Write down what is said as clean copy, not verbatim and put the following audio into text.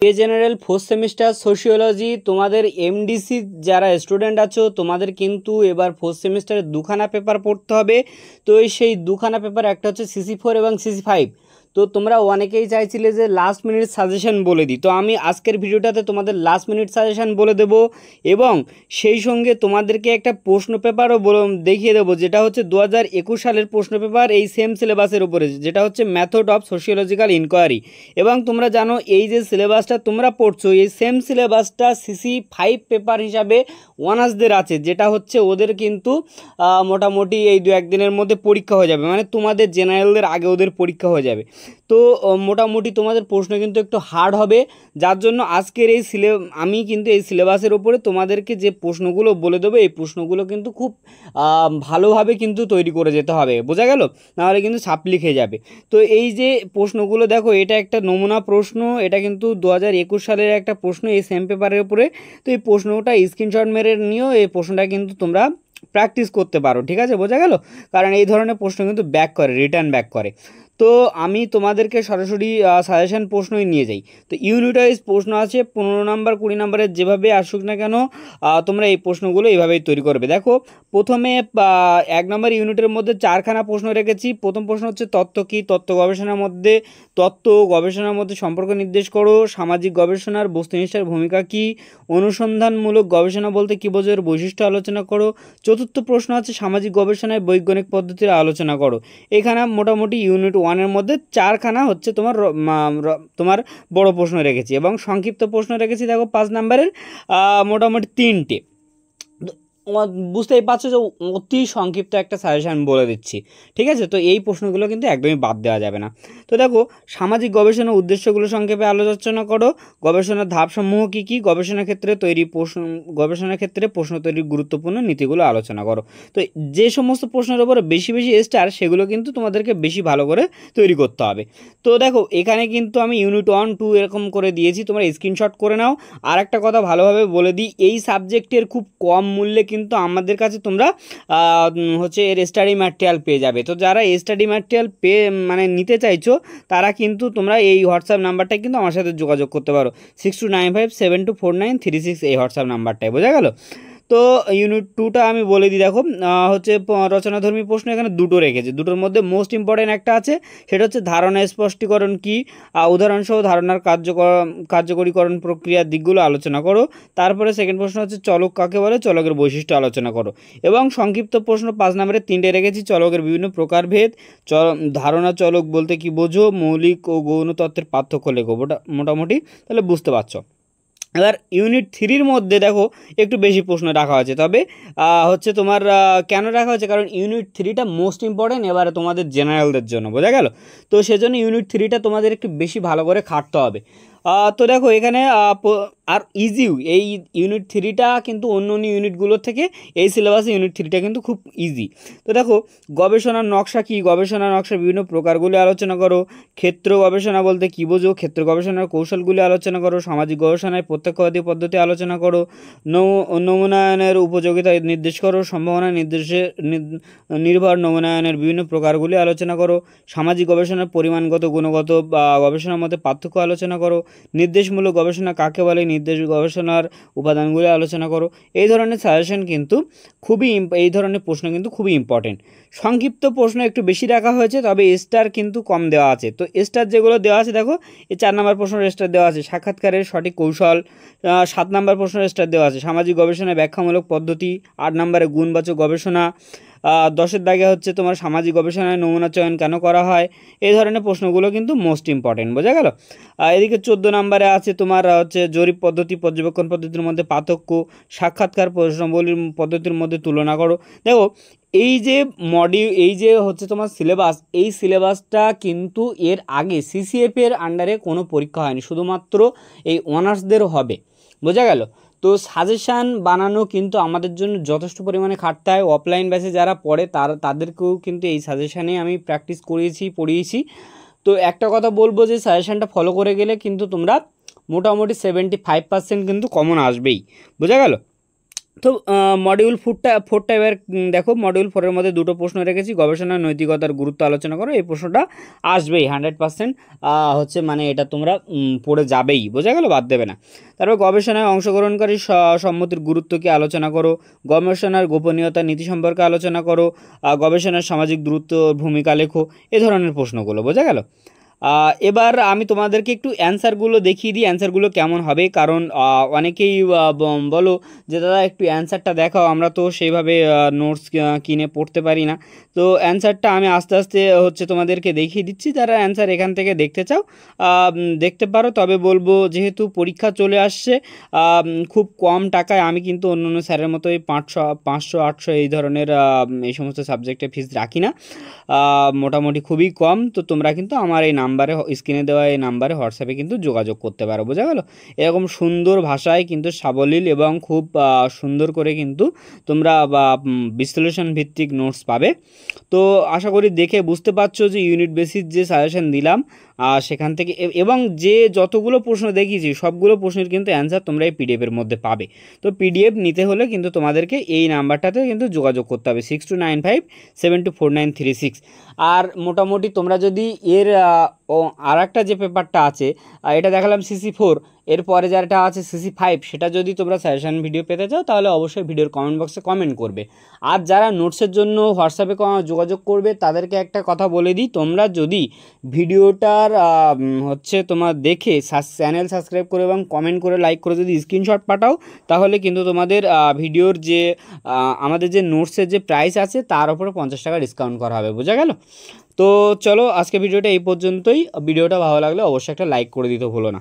A general fourth semester sociology তোমাদের MDC যারা student আছো তোমাদের কিন্তু এবার ফোর্থ সেমিস্টারে দুখানা পেপার পড়তে হবে। তো সেই দুখানা পেপার একটা হচ্ছে সিসি 4 এবং সিসি 5। তো তোমরা অনেকেই চাইছিলে যে লাস্ট মিনিট সাজেশন বলে দিই, তো আমি আজকের ভিডিওটাতে তোমাদের লাস্ট মিনিট সাজেশন বলে দেব এবং সেই সঙ্গে তোমাদেরকে একটা প্রশ্ন পেপারও দেখিয়ে দেবো, যেটা হচ্ছে 2021 সালের প্রশ্ন পেপার এই সেম সিলেবাসের উপরে, যেটা হচ্ছে মেথড অফ সোশিওলজিক্যাল ইনকোয়ারি। এবং তোমরা জানো এই যে সিলেবাসটা তোমরা পড়ছো এই সেম সিলেবাসটা সিসি 5 পেপার হিসাবে অনার্সদের আছে, যেটা হচ্ছে ওদের কিন্তু মোটামুটি এই 2-1 দিনের মধ্যে পরীক্ষা হয়ে যাবে, মানে তোমাদের জেনারেলদের আগে ওদের পরীক্ষা হয়ে যাবে। তো মোটামুটি তোমাদের প্রশ্ন কিন্তু একটু হার্ড হবে, যার জন্য আজকের এই আমি কিন্তু এই সিলেবাসের ওপরে তোমাদেরকে যে প্রশ্নগুলো বলে দেবো এই প্রশ্নগুলো কিন্তু খুব ভালোভাবে কিন্তু তৈরি করে যেতে হবে, বোঝা গেল? নাহলে কিন্তু সাপ্লি খেয়ে যাবে। তো এই যে প্রশ্নগুলো দেখো, এটা একটা নমুনা প্রশ্ন, এটা কিন্তু 2021 সালের একটা প্রশ্ন এই সেম পেপারের উপরে। তো এই প্রশ্নটা স্ক্রিনশট মেরে নিও, এই প্রশ্নটা কিন্তু তোমরা প্র্যাকটিস করতে পারো, ঠিক আছে? বোঝা গেল? কারণ এই ধরনের প্রশ্ন কিন্তু ব্যাক করে, রিটার্ন ব্যাক করে। তো আমি তোমাদেরকে সরাসরি সাজেশন প্রশ্নই নিয়ে যাই। তো ইউনিট ওয়াইজ প্রশ্ন আছে 15 নাম্বার 20 নাম্বারের, যেভাবে আসুক না কেন তোমরা এই প্রশ্নগুলো এইভাবেই তৈরি করবে। দেখো প্রথমে 1 নম্বর ইউনিটের মধ্যে 4খানা প্রশ্ন রেখেছি। প্রথম প্রশ্ন হচ্ছে তত্ত্ব কী, তত্ত্ব গবেষণার মধ্যে তত্ত্ব গবেষণার মধ্যে সম্পর্ক নির্দেশ করো, সামাজিক গবেষণার বস্তুনিষ্ঠার ভূমিকা কী, অনুসন্ধানমূলক গবেষণা বলতে কী বোঝো এর বৈশিষ্ট্য আলোচনা করো। চতুর্থ প্রশ্ন আছে সামাজিক গবেষণায় বৈজ্ঞানিক পদ্ধতির আলোচনা করো। এখানে মোটামুটি ইউনিট 1-এর মধ্যে 4খানা হচ্ছে তোমার বড় প্রশ্ন রেখেছি এবং সংক্ষিপ্ত প্রশ্ন রেখেছি দেখো 5 নাম্বারের মোটামুটি 3টে। বুঝতেই পারছো যে অতি সংক্ষিপ্ত একটা সাজেশান বলে দিচ্ছি, ঠিক আছে? তো এই প্রশ্নগুলো কিন্তু একদমই বাদ দেওয়া যাবে না। তো দেখো সামাজিক গবেষণার উদ্দেশ্যগুলো সংক্ষেপে আলোচনা করো, গবেষণার ধাপসমূহ কী কী, গবেষণার ক্ষেত্রে প্রশ্ন তৈরির গুরুত্বপূর্ণ নীতিগুলো আলোচনা করো। তো যে সমস্ত প্রশ্নের উপরে বেশি বেশি স্টার সেগুলো কিন্তু তোমাদেরকে বেশি ভালো করে তৈরি করতে হবে। তো দেখো এখানে কিন্তু আমি ইউনিট 1, 2 এরকম করে দিয়েছি, তোমরা স্ক্রিনশট করে নাও। আর একটা কথা ভালোভাবে বলে দিই, এই সাবজেক্টের খুব কম মূল্যে কিন্তু আমাদের কাছে তোমরা হচ্ছে এর স্টাডি ম্যাটেরিয়াল পেয়ে যাবে। তো যারা স্টাডি ম্যাটেরিয়াল নিতে চাইছো তারা কিন্তু তোমরা এই হোয়াটসঅ্যাপ নাম্বারটায় কিন্তু আমার সাথে যোগাযোগ করতে পারো, 6295724936 এই হোয়াটসঅ্যাপ নাম্বারটায়, বোঝা গেল? তো ইউনিট 2টা আমি বলে দিই। দেখো হচ্ছে রচনাধর্মী প্রশ্ন এখানে 2টো রেখেছে, দুটোর মধ্যে মোস্ট ইম্পর্টেন্ট একটা আছে, সেটা হচ্ছে ধারণা স্পষ্টীকরণ কি, উদাহরণসহ ধারণার কার্যকরীকরণ প্রক্রিয়ার দিকগুলো আলোচনা করো। তারপরে সেকেন্ড প্রশ্ন হচ্ছে চলক কাকে বলে, চলকের বৈশিষ্ট্য আলোচনা করো। এবং সংক্ষিপ্ত প্রশ্ন 5 নম্বরে 3টে রেখেছি, চলকের বিভিন্ন প্রকারভেদ, ধারণা চলক বলতে কি বোঝো, মৌলিক ও গৌণ তত্ত্বের পার্থক্য লেখো। মোটামুটি তাহলে বুঝতে পারছো। এবার ইউনিট 3-র মধ্যে দেখো একটু বেশি প্রশ্ন রাখা হয়েছে, তবে হচ্ছে তোমার কেন রাখা হয়েছে, কারণ ইউনিট 3টা মোস্ট ইম্পর্টেন্ট এবারে তোমাদের জেনারেলদের জন্য, বোঝা গেল? তো সেজন্য ইউনিট 3টা তোমাদের একটু বেশি ভালো করে খাটতে হবে। তো দেখো এখানে আর ইজিও এই ইউনিট 3টা কিন্তু অন্য অন্য ইউনিটগুলোর থেকে এই সিলেবাসে ইউনিট 3টা কিন্তু খুব ইজি। তো দেখো গবেষণার নকশা কী, গবেষণা নকশার বিভিন্ন প্রকারগুলি আলোচনা করো, ক্ষেত্র গবেষণা বলতে কী বোঝো, ক্ষেত্র গবেষণার কৌশলগুলি আলোচনা করো, সামাজিক গবেষণায় প্রত্যক্ষবাদী পদ্ধতি আলোচনা করো, নমুনায়নের উপযোগিতা নির্দেশ করো, সম্ভাবনা নির্ভর নমুনায়নের বিভিন্ন প্রকারগুলি আলোচনা করো, সামাজিক গবেষণার পরিমাণগত গুণগত বা গবেষণার মধ্যে পার্থক্য আলোচনা করো, নির্দেশমূলক গবেষণা কাকে বলে, নির্দেশ গবেষণার উপাদানগুলি আলোচনা করো। এই ধরনের সাজেশন কিন্তু এই ধরনের প্রশ্ন কিন্তু খুবই ইম্পর্টেন্ট। সংক্ষিপ্ত প্রশ্ন একটু বেশি রাখা হয়েছে, তবে স্টার কিন্তু কম দেওয়া আছে। তো স্টার যেগুলো দেওয়া আছে দেখো, এই 4 নম্বর প্রশ্নের স্টার দেওয়া আছে সাক্ষাৎকারের সঠিক কৌশল, 7 নম্বর প্রশ্নের স্টার দেওয়া আছে সামাজিক গবেষণায় ব্যাখ্যামূলক পদ্ধতি, 8 নম্বরে গুণবাচক গবেষণা, 10-এর দাগে হচ্ছে তোমার সামাজিক গবেষণায় নমুনা চয়ন কেন করা হয়। এই ধরনের প্রশ্নগুলো কিন্তু মোস্ট ইম্পর্টেন্ট, বোঝা গেল? এদিকে 14 নম্বরে আছে তোমার হচ্ছে জরিপ পদ্ধতি পর্যবেক্ষণ পদ্ধতির মধ্যে পার্থক্য, সাক্ষাৎকার প্রশ্নাবলীর পদ্ধতির মধ্যে তুলনা করো। দেখো এই যে হচ্ছে তোমার সিলেবাস, এই সিলেবাসটা কিন্তু এর আগে সিসিএফ এর আন্ডারে কোনো পরীক্ষা হয়নি, শুধুমাত্র এই অনার্সদের হবে, বোঝা গেল? তো সাজেশান বানানো কিন্তু আমাদের জন্য যথেষ্ট পরিমাণে খাটতে হয়। অফলাইন ব্যাচে যারা পড়ে তাদেরকেও কিন্তু এই সাজেশানে আমি প্র্যাকটিস পড়িয়েছি। তো একটা কথা বলবো যে সাজেশানটা ফলো করে গেলে কিন্তু তোমরা মোটামুটি 75% কিন্তু কমন আসবেই, বোঝা গেল? তো মডিউল ফোরটা এবার দেখো, মডিউল 4-এর মধ্যে দুটো প্রশ্ন রেখেছি। গবেষণার নৈতিকতার গুরুত্ব আলোচনা করো, এই প্রশ্নটা আসবেই 100%, হচ্ছে মানে এটা তোমরা পড়ে যাবেই, বোঝা গেল, বাদ দেবে না। তারপর গবেষণায় অংশগ্রহণকারী সম্মতির গুরুত্ব কি আলোচনা করো, গবেষণার গোপনীয়তা নীতি সম্পর্কে আলোচনা করো, গবেষণার সামাজিক গুরুত্ব ভূমিকা লেখো, এ ধরনের প্রশ্নগুলো, বোঝা গেল। এবার আমি তোমাদেরকে একটু অ্যান্সারগুলো দেখিয়ে দিই, অ্যান্সারগুলো কেমন হবে, কারণ অনেকেই বলো যে দাদা একটু অ্যান্সারটা দেখাও, আমরা তো সেইভাবে নোটস কিনে পড়তে পারি না। তো অ্যান্সারটা আমি আস্তে আস্তে হচ্ছে তোমাদেরকে দেখিয়ে দিচ্ছি, যারা অ্যান্সার এখান থেকে দেখতে চাও দেখতে পারো। তবে বলবো যেহেতু পরীক্ষা চলে আসছে, খুব কম টাকায় আমি কিন্তু অন্য অন্য স্যারের মতো এই 500 এই ধরনের এই সমস্ত সাবজেক্টে ফিস রাখি না, মোটামুটি খুবই কম। তো তোমরা কিন্তু আমার এই নাম্বারে, স্ক্রিনে দেওয়া এই নাম্বারে হোয়াটসঅ্যাপে কিন্তু যোগাযোগ করতে পারো, বোঝা গেল। এরকম সুন্দর ভাষায় কিন্তু সাবলীল এবং খুব সুন্দর করে কিন্তু তোমরা বিশ্লেষণ ভিত্তিক নোটস পাবে। তো আশা করি দেখে বুঝতে পারছো যে ইউনিট বেসিস যে সাজেশন দিলাম সেখান থেকে, এবং যে যতগুলো প্রশ্ন দেখিয়েছি সবগুলো প্রশ্নের কিন্তু অ্যান্সার তোমরা এই পিডিএফের মধ্যে পাবে। তো পিডিএফ নিতে হলে কিন্তু তোমাদেরকে এই নাম্বারটাতে কিন্তু যোগাযোগ করতে হবে, 6295724936। আর মোটামুটি তোমরা যদি এর আর একটা যে পেপারটা আছে, এটা দেখালাম CC4, এরপরে যারটা আছে CC5, সেটা যদি তোমরা সাজেশন ভিডিও পেতে চাও তাহলে অবশ্যই ভিডিওর কমেন্ট বক্সে কমেন্ট করবে। আর যারা নোটসের জন্য হোয়াটসঅ্যাপে যোগাযোগ করবে তাদেরকে একটা কথা বলে দিই, তোমরা যদি ভিডিওটার হচ্ছে তোমার দেখে চ্যানেল সাবস্ক্রাইব করে এবং কমেন্ট করে লাইক করে যদি স্ক্রিনশট পাঠাও, তাহলে কিন্তু তোমাদের ভিডিওর যে আমাদের যে নোটসের যে প্রাইস আছে তার উপরে 50 টাকা ডিসকাউন্ট করা হবে, বোঝা গেল। তো চলো আজকে ভিডিওটা এই পর্যন্তই। ভিডিওটা ভালো লাগলে অবশ্যই একটা লাইক করে দিতে ভুলো না।